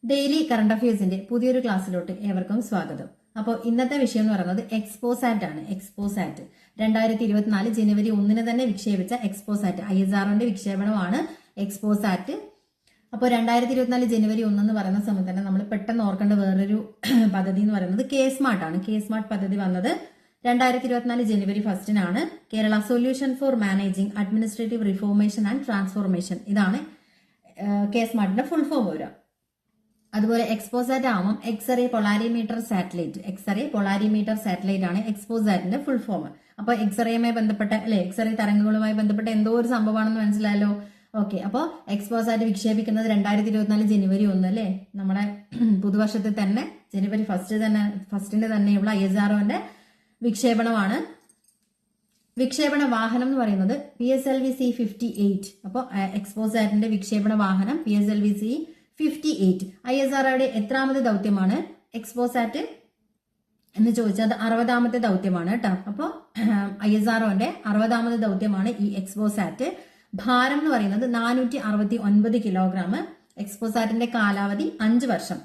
Daily current അഫയേഴ്സിന്റെ പുതിയൊരു ക്ലാസ്സിലോട്ട് ഏവർക്കും സ്വാഗതം. അപ്പോൾ ഇന്നത്തെ വിഷയം എന്ന് പറയുന്നത് എക്സ്പോസാറ്റ് ആണ്. എക്സ്പോസാറ്റ് 2024 ജനുവരി 1 തന്നെ വിക്ഷേപിച്ച എക്സ്പോസാറ്റ് ISROന്റെ വിക്ഷേപണമാണ് എക്സ്പോസാറ്റ്. അപ്പോൾ 2024 ജനുവരി 1 എന്ന് പറയുന്ന സമയത്ത് തന്നെ നമ്മൾ പെട്ടെന്ന് ഓർക്കേണ്ട വേറൊരു പദ്ധതി എന്ന് പറയുന്നത് കെ-സ്മാർട്ട് ആണ്. കെ-സ്മാർട്ട് പദ്ധതി വന്നത് 2024 ജനുവരി 1 Kerala solution for managing administrative reformation and transformation, ഇതാണ് കെ-സ്മാർട്ടിന്റെ ഫുൾ ഫോം വരിക. അതുപോലെ എക്സ്പോസാറ്റ് ആവുമ്പോൾ എക്സ്റേ പൊളാരിമീറ്റർ സാറ്റലൈറ്റ് ആണ് എക്സ്പോസാറ്റിന്റെ ഫുൾ ഫോം. അപ്പൊ എക്സ്റേയുമായി ബന്ധപ്പെട്ട എക്സ്റേ തരംഗങ്ങളുമായി ബന്ധപ്പെട്ട എന്തോ ഒരു സംഭവമാണെന്ന് മനസ്സിലായല്ലോ. ഓക്കെ, അപ്പോൾ എക്സ്പോസാറ്റ് വിക്ഷേപിക്കുന്നത് 2024 ജനുവരി 1 അല്ലേ, നമ്മുടെ പുതുവർഷത്തിൽ തന്നെ ജനുവരി 1 തന്നെയുള്ള ISROന്റെ വിക്ഷേപണമാണ്. വിക്ഷേപണ വാഹനം എന്ന് പറയുന്നത് PSLV C-58. അപ്പോൾ എക്സ്പോസാറ്റിന്റെ വിക്ഷേപണ വാഹനം PSLV C-58. ISROയുടെ എത്രാമത്തെ ദൗത്യമാണ് എക്സ്പോസാറ്റ് എന്ന് ചോദിച്ചാൽ അത് 60ാമത്തെ ദൗത്യമാണ് കേട്ടോ. അപ്പോൾ ISROന്റെ 60ാമത്തെ ദൗത്യമാണ് ഈ എക്സ്പോസാറ്റ്. ഭാരം എന്ന് പറയുന്നത് 469 കിലോഗ്രാം. എക്സ്പോസാറ്റിന്റെ കാലാവധി 5 വർഷം.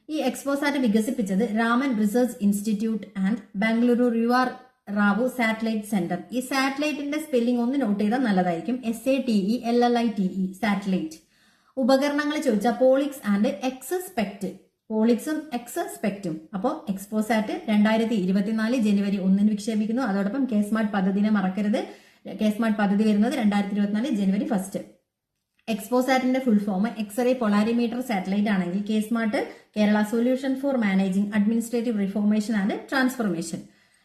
ഈ എക്സ്പോസാറ്റ് വികസിപ്പിച്ചത് Raman research institute and Bengaluru UR Rao satellite centre. ഈ സാറ്റലൈറ്റിന്റെ സ്പെല്ലിംഗ് ഒന്ന് നോട്ട് ചെയ്താൽ നല്ലതായിരിക്കും. SATELLITE satellite. ഉപകരണങ്ങൾ ചോദിച്ചാൽ പോളിക്സ് ആൻഡ് എക്സസ്പെക്ട്, പോളിക്സും എക്സസ്പെക്റ്റും. അപ്പോൾ എക്സ്പോസാറ്റ് 2024 ജനുവരി 1 വിക്ഷേപിക്കുന്നു. അതോടൊപ്പം കെ-സ്മാർട്ട് പദ്ധതിനെ മറക്കരുത്. കെ-സ്മാർട്ട് പദ്ധതി വരുന്നത് 2024 ജനുവരി 1. എക്സ്പോസാറ്റിന്റെ full form X ray polarimeter satellite ആണെങ്കിൽ K Smart Kerala solution for managing administrative reformation and transformation.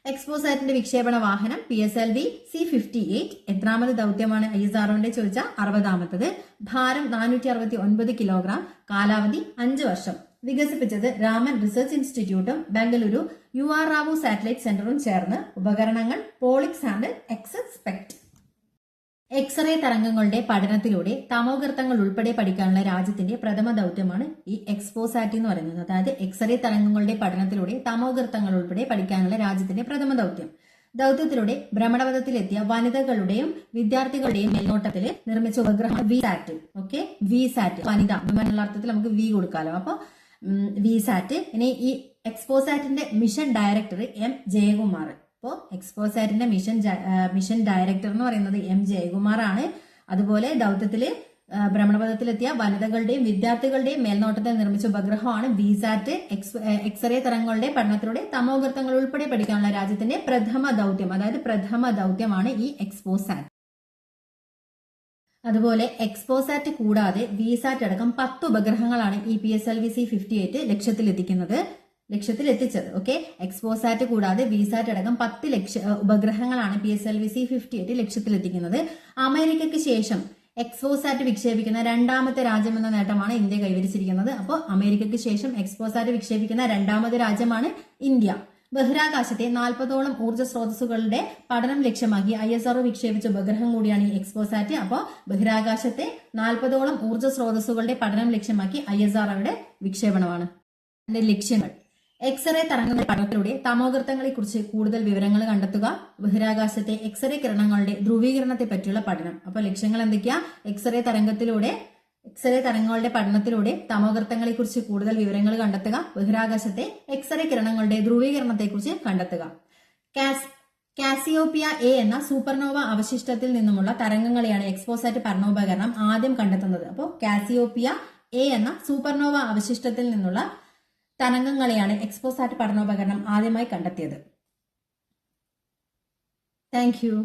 എക്സ്പോസാറ്റിന്റെ വിക്ഷേപണ വാഹനം PSLV C-58. എത്രാമത് ദൗത്യമാണ് ISROന്റെ ചോദിച്ചാൽ 60ാമത്തത്. ഭാരം 469 കിലോഗ്രാം. കാലാവധി 5 വർഷം. വികസിപ്പിച്ചത് രാമൻ റിസർച്ച് ഇൻസ്റ്റിറ്റ്യൂട്ടും ബംഗളൂരു യുആർ റാവു സാറ്റലൈറ്റ് സെന്ററും ചേർന്ന്. ഉപകരണങ്ങൾ പോളിക്സ് ആൻഡ് എക്സസ്പെക്ട്. എക്സ്റേ തരംഗങ്ങളുടെ പഠനത്തിലൂടെ തമോഗർത്തങ്ങൾ ഉൾപ്പെടെ പഠിക്കാനുള്ള രാജ്യത്തിന്റെ പ്രഥമ ദൗത്യമാണ് ഈ എക്സ്പോസാറ്റ് എന്ന് പറയുന്നത്. അതായത് എക്സ്റേ തരംഗങ്ങളുടെ പഠനത്തിലൂടെ തമോഗർത്തങ്ങൾ ഉൾപ്പെടെ പഠിക്കാനുള്ള രാജ്യത്തിന്റെ പ്രഥമ ദൗത്യം. ദൗത്യത്തിലൂടെ ഭ്രമണപഥത്തിലെത്തിയ വനിതകളുടെയും വിദ്യാർത്ഥികളുടെയും മേൽനോട്ടത്തിൽ നിർമ്മിച്ച ഉപഗ്രഹം VSAT. ഓക്കെ, VSAT വനിത എന്നുള്ള അർത്ഥത്തിൽ നമുക്ക് V കൊടുക്കാലോ. അപ്പോൾ VSAT. ഇനി ഈ എക്സ്പോസാറ്റിന്റെ മിഷൻ ഡയറക്ടർ M ജയകുമാർ. അപ്പോൾ എക്സ്പോസാറ്റിന്റെ മിഷൻ ഡയറക്ടർ എന്ന് പറയുന്നത് M ജയകുമാർ ആണ്. അതുപോലെ ദൗത്യത്തില് ഭ്രമണപഥത്തിലെത്തിയ വനിതകളുടെയും വിദ്യാർത്ഥികളുടെയും മേൽനോട്ടത്തിൽ നിർമ്മിച്ച ഉപഗ്രഹമാണ് VSAT. എക്സ്റേ തരംഗങ്ങളുടെ പഠനത്തിലൂടെ തമോഗർത്തങ്ങൾ ഉൾപ്പെടെ പഠിക്കാനുള്ള രാജ്യത്തിന്റെ പ്രഥമ ദൗത്യം, അതായത് പ്രഥമ ദൗത്യമാണ് ഈ എക്സ്പോസാറ്റ്. അതുപോലെ എക്സ്പോസാറ്റ് കൂടാതെ VSAT അടക്കം 10 ഉപഗ്രഹങ്ങളാണ് ഈ PSLV C-58 ലക്ഷ്യത്തിലെത്തിച്ചത്. ഓക്കെ, എക്സ്പോസാറ്റ് കൂടാതെ VSAT അടക്കം 10 ഉപഗ്രഹങ്ങളാണ് PSLV C-58 ലക്ഷ്യത്തിലെത്തിക്കുന്നത്. അമേരിക്കയ്ക്ക് ശേഷം എക്സ്പോസാറ്റ് വിക്ഷേപിക്കുന്ന 2ാമത്തെ രാജ്യമെന്ന നേട്ടമാണ് ഇന്ത്യ കൈവരിച്ചിരിക്കുന്നത്. അപ്പോൾ അമേരിക്കയ്ക്ക് ശേഷം എക്സ്പോസാറ്റ് വിക്ഷേപിക്കുന്ന 2ാമത് രാജ്യമാണ് ഇന്ത്യ. ബഹിരാകാശത്തെ 40ഓളം ഊർജ്ജ സ്രോതസ്സുകളുടെ പഠനം ലക്ഷ്യമാക്കി ISRO വിക്ഷേപിച്ച ഉപഗ്രഹം കൂടിയാണ് ഈ എക്സ്പോസാറ്റ്. അപ്പോൾ ബഹിരാകാശത്തെ 40ഓളം ഊർജ്ജ സ്രോതസ്സുകളുടെ പഠനം ലക്ഷ്യമാക്കി ISROയുടെ വിക്ഷേപണമാണ്. അതിന്റെ ലക്ഷ്യങ്ങൾ: എക്സ്റേ തരംഗങ്ങളുടെ പഠനത്തിലൂടെ തമോഗർത്തങ്ങളെ കുറിച്ച് കൂടുതൽ വിവരങ്ങൾ കണ്ടെത്തുക. ബഹിരാകാശത്തെ എക്സ്റേ കിരണങ്ങളുടെ ധ്രുവീകരണത്തെ പറ്റിയുള്ള പഠനം. അപ്പോൾ ലക്ഷ്യങ്ങൾ എന്തൊക്കെയാ? എക്സ്റേ തരംഗങ്ങളുടെ പഠനത്തിലൂടെ തമോഗർത്തങ്ങളെ കുറിച്ച് കൂടുതൽ വിവരങ്ങൾ കണ്ടെത്തുക. ബഹിരാകാശത്തെ എക്സ്റേ കിരണങ്ങളുടെ ധ്രുവീകരണത്തെ കുറിച്ച് കണ്ടെത്തുക. കാസിയോപ്പിയ A എന്ന സൂപ്പർനോവ അവശിഷ്ടത്തിൽ നിന്നുമുള്ള തരംഗങ്ങളെയാണ് എക്സ്പോസാറ്റ് പഠനോപകരണം ആദ്യം കണ്ടെത്തുന്നത്. അപ്പോൾ കാസിയോപ്പിയ A എന്ന സൂപ്പർനോവ അവശിഷ്ടത്തിൽ നിന്നുള്ള തരംഗങ്ങളെയാണ് എക്സ്പോസാറ്റ് പഠനോപകരണം ആദ്യമായി കണ്ടെത്തിയത്. Thank you.